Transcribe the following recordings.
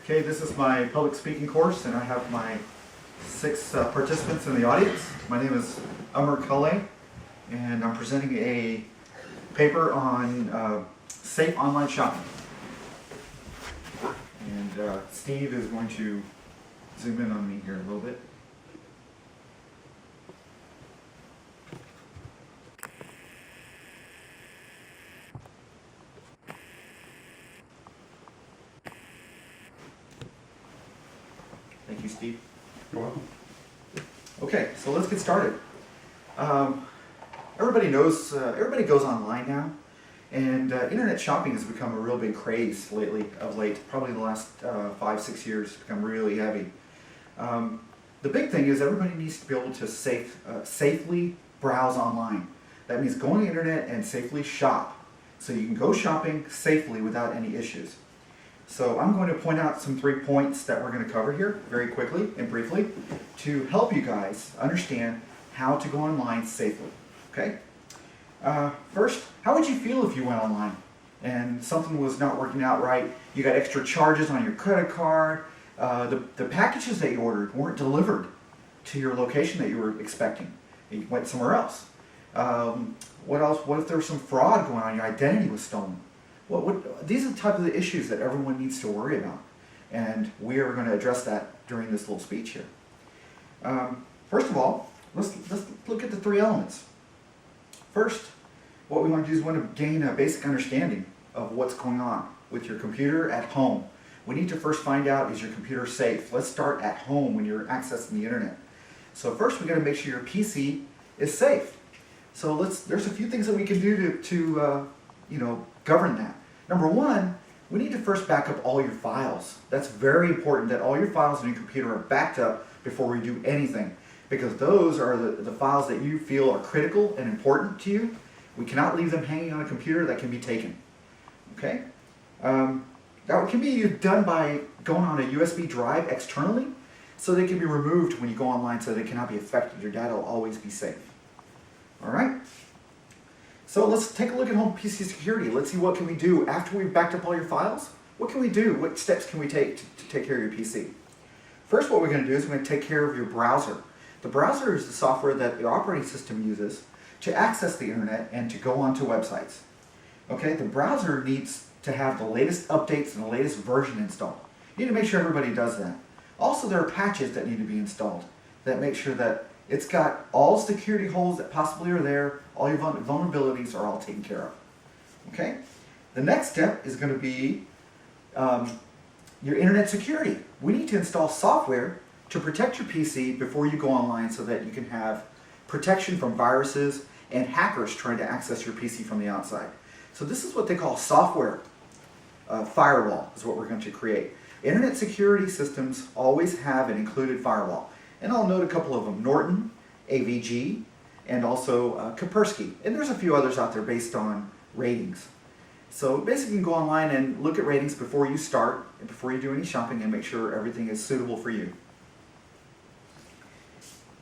Okay, this is my public speaking course, and I have my 6 participants in the audience. My name is Amar Kalle, and I'm presenting a paper on safe online shopping. And Steve is going to zoom in on me here a little bit. Thank you, Steve. You're welcome. Okay, so let's get started. Everybody knows, everybody goes online now, and internet shopping has become a real big craze of late. Probably the last 5-6 years, it's become really heavy. The big thing is everybody needs to be able to safely browse online. That means go on the internet and safely shop, so you can go shopping safely without any issues. So I'm going to point out some 3 points that we're going to cover here very quickly and briefly to help you guys understand how to go online safely. Okay? First, how would you feel if you went online and something was not working out right? You got extra charges on your credit card. The packages that you ordered weren't delivered to your location that you were expecting. You went somewhere else. What else? What if there was some fraud going on? Your identity was stolen. These are the type of the issues that everyone needs to worry about, and we are going to address that during this little speech here. First of all, let's look at the 3 elements. First, what we want to do is we want to gain a basic understanding of what's going on with your computer at home. We need to first find out, is your computer safe? Let's start at home when you're accessing the internet. So first, we got to make sure your PC is safe. So there's a few things that we can do to govern that. Number 1, we need to first back up all your files. That's very important that all your files on your computer are backed up before we do anything, because those are the files that you feel are critical and important to you. We cannot leave them hanging on a computer that can be taken. Okay? That can be done by going on a USB drive externally, so they can be removed when you go online so they cannot be affected. Your data will always be safe. All right? So let's take a look at home PC security. Let's see what can we do after we've backed up all your files. What can we do? What steps can we take to take care of your PC? First, what we're going to do is we're going to take care of your browser. The browser is the software that the operating system uses to access the internet and to go onto websites. Okay, the browser needs to have the latest updates and the latest version installed. You need to make sure everybody does that. Also, there are patches that need to be installed that make sure that it's got all security holes that possibly are there, all your vulnerabilities are all taken care of. Okay? The next step is going to be your internet security. We need to install software to protect your PC before you go online so that you can have protection from viruses and hackers trying to access your PC from the outside. So this is what they call software firewall, is what we're going to create. Internet security systems always have an included firewall. And I'll note a couple of them: Norton, AVG, and also Kaspersky. And there's a few others out there based on ratings. So basically you can go online and look at ratings before you start, and before you do any shopping, and make sure everything is suitable for you.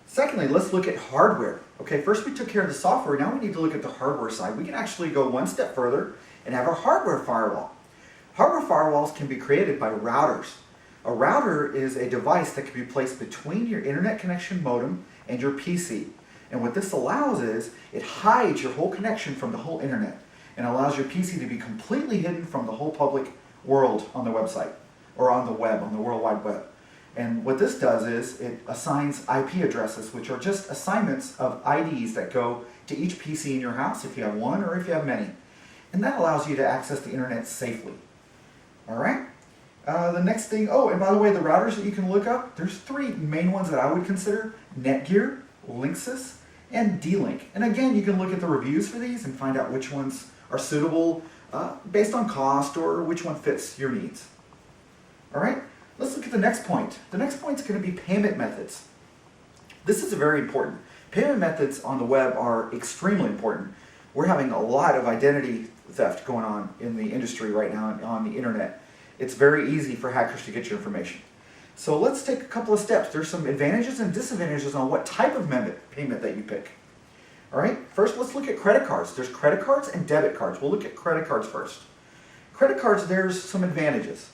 Secondly, let's look at hardware. Okay, first we took care of the software, now we need to look at the hardware side. We can actually go one step further and have a hardware firewall. Hardware firewalls can be created by routers. A router is a device that can be placed between your internet connection modem and your PC. And what this allows is, it hides your whole connection from the whole internet and allows your PC to be completely hidden from the whole public world on the website, or on the web, on the World Wide Web. And what this does is, it assigns IP addresses, which are just assignments of IDs that go to each PC in your house, if you have one or if you have many. And that allows you to access the internet safely. All right? The next thing, and by the way, the routers that you can look up, there's 3 main ones that I would consider: Netgear, Linksys, and D-Link. And again, you can look at the reviews for these and find out which ones are suitable based on cost, or which one fits your needs. All right, let's look at the next point. The next point is going to be payment methods. This is very important. Payment methods on the web are extremely important. We're having a lot of identity theft going on in the industry right now on the internet. It's very easy for hackers to get your information. So let's take a couple of steps. There's some advantages and disadvantages on what type of payment that you pick. All right, first let's look at credit cards. There's credit cards and debit cards. We'll look at credit cards first. Credit cards, there's some advantages.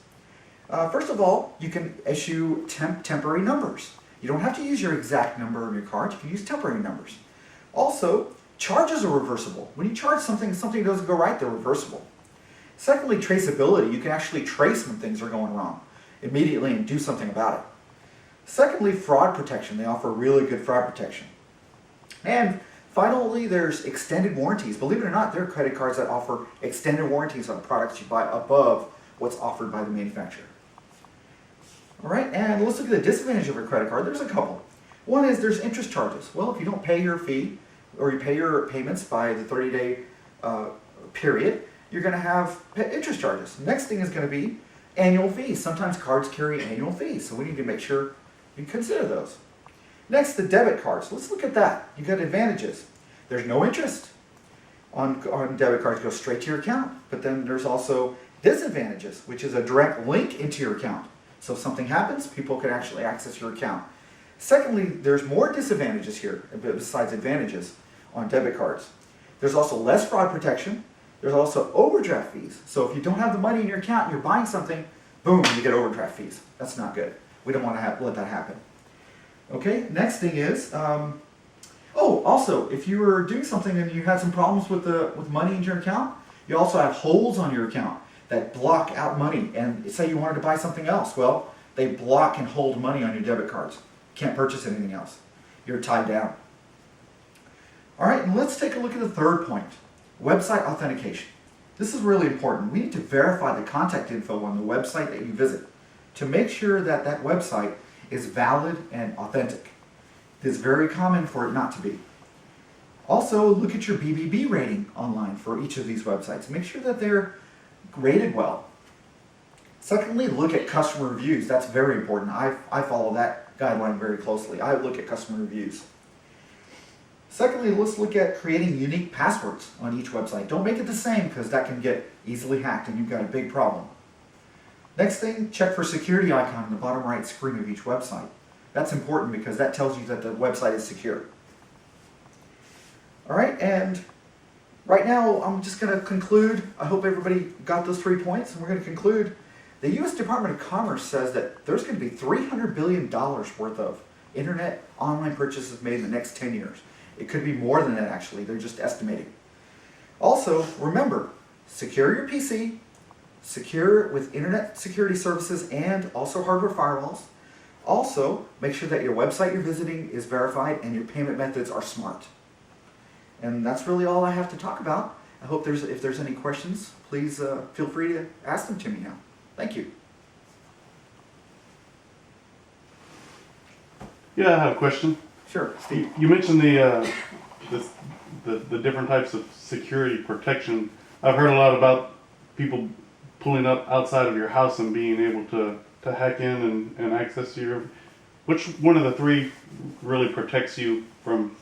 First of all, you can issue temporary numbers. You don't have to use your exact number on your card. You can use temporary numbers. Also, charges are reversible. When you charge something doesn't go right, they're reversible. Secondly, traceability. You can actually trace when things are going wrong immediately and do something about it. Secondly, fraud protection. They offer really good fraud protection. And finally, there's extended warranties. Believe it or not, there are credit cards that offer extended warranties on products you buy above what's offered by the manufacturer. All right, and let's look at the disadvantage of a credit card. There's a couple. One is there's interest charges. Well, if you don't pay your fee or you pay your payments by the 30-day period, you're going to have interest charges. Next thing is going to be annual fees. Sometimes cards carry annual fees, so we need to make sure you consider those. Next, the debit cards. Let's look at that. You've got advantages. There's no interest on debit cards. Go straight to your account. But then there's also disadvantages, which is a direct link into your account. So if something happens, people can actually access your account. Secondly, there's more disadvantages here besides advantages on debit cards. There's also less fraud protection. There's also overdraft fees. So if you don't have the money in your account and you're buying something, boom, you get overdraft fees. That's not good. We don't want to let that happen. Okay, next thing is, also, if you were doing something and you had some problems with money in your account, you also have holes on your account that block out money. And say you wanted to buy something else, well, they block and hold money on your debit cards. Can't purchase anything else. You're tied down. All right, and let's take a look at the third point, website authentication. This is really important. We need to verify the contact info on the website that you visit to make sure that that website is valid and authentic. It's very common for it not to be. Also, look at your BBB rating online for each of these websites. Make sure that they're rated well. Secondly, look at customer reviews. That's very important. I follow that guideline very closely. I look at customer reviews. Secondly, let's look at creating unique passwords on each website. Don't make it the same because that can get easily hacked and you've got a big problem. Next thing, check for security icon in the bottom right screen of each website. That's important because that tells you that the website is secure. All right, and right now I'm just going to conclude. I hope everybody got those 3 points, and we're going to conclude. The U.S. Department of Commerce says that there's going to be $300 billion worth of internet online purchases made in the next 10 years. It could be more than that, actually. They're just estimating. Also, remember, secure your PC, secure with internet security services and also hardware firewalls. Also, make sure that your website you're visiting is verified and your payment methods are smart. And that's really all I have to talk about. I hope if there's any questions, please feel free to ask them to me now. Thank you. Yeah, I have a question. Sure, Steve. You mentioned the different types of security protection. I've heard a lot about people pulling up outside of your house and being able to hack in and access your. Which one of the three really protects you from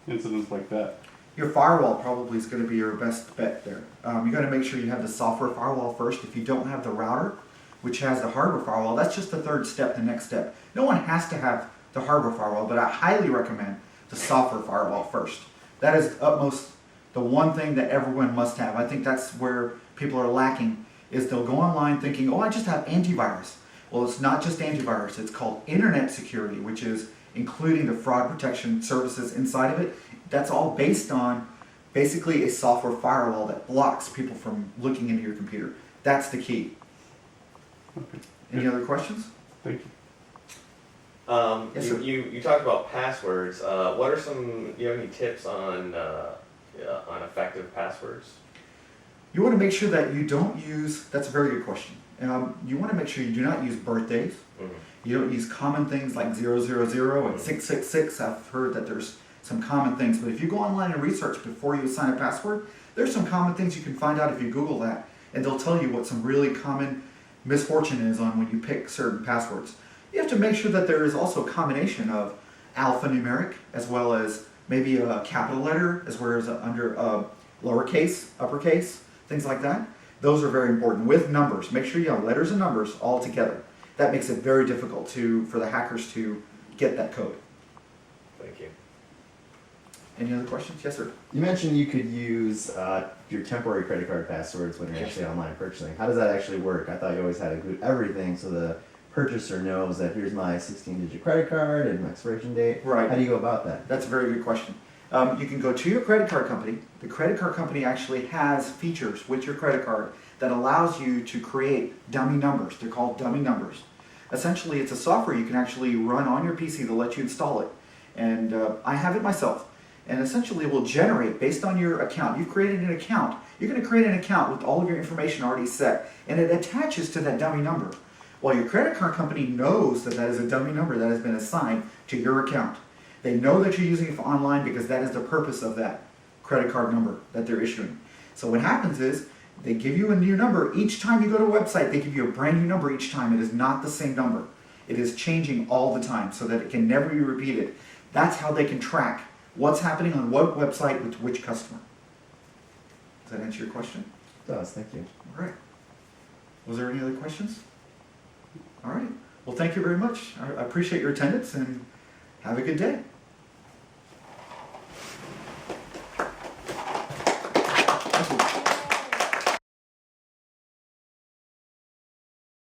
incidents like that? Your firewall probably is going to be your best bet there. You got to make sure you have the software firewall first. If you don't have the router, which has the hardware firewall, that's just the third step, the next step. No one has to have the hardware firewall, but I highly recommend the software firewall first. That is utmost the one thing that everyone must have. I think that's where people are lacking, is they'll go online thinking, oh, I just have antivirus. Well, it's not just antivirus. It's called internet security, which is including the fraud protection services inside of it. That's all based on basically a software firewall that blocks people from looking into your computer. That's the key. Okay. Any other questions? Thank you. Yes, sir. You talked about passwords. What are some, you have any tips on effective passwords? You want to make sure that you don't use, that's a very good question. You want to make sure you do not use birthdays. Mm-hmm. You don't use common things like 000 and 666. I've heard that there's some common things, but if you go online and research before you assign a password, there's some common things you can find out if you Google that, and they'll tell you what some really common misfortune is on when you pick certain passwords. You have to make sure that there is also a combination of alphanumeric as well as maybe a capital letter as well as under lowercase, uppercase, things like that. Those are very important with numbers. Make sure you have letters and numbers all together. That makes it very difficult for the hackers to get that code. Thank you. Any other questions? Yes, sir. You mentioned you could use your temporary credit card passwords when you're actually online purchasing. How does that actually work? I thought you always had to include everything so the purchaser knows that here's my 16-digit credit card and my expiration date. Right. How do you go about that? That's a very good question. You can go to your credit card company. The credit card company actually has features with your credit card that allows you to create dummy numbers. They're called dummy numbers. Essentially, it's a software you can actually run on your PC to let you install it. And I have it myself. And essentially, it will generate, based on your account, you've created an account. You're going to create an account with all of your information already set. And it attaches to that dummy number. Well, your credit card company knows that that is a dummy number that has been assigned to your account. They know that you're using it for online because that is the purpose of that credit card number that they're issuing. So what happens is they give you a new number. Each time you go to a website, they give you a brand new number each time. It is not the same number. It is changing all the time so that it can never be repeated. That's how they can track what's happening on what website with which customer. Does that answer your question? It does, thank you. All right. Was there any other questions? All right. Well, thank you very much. I appreciate your attendance and have a good day.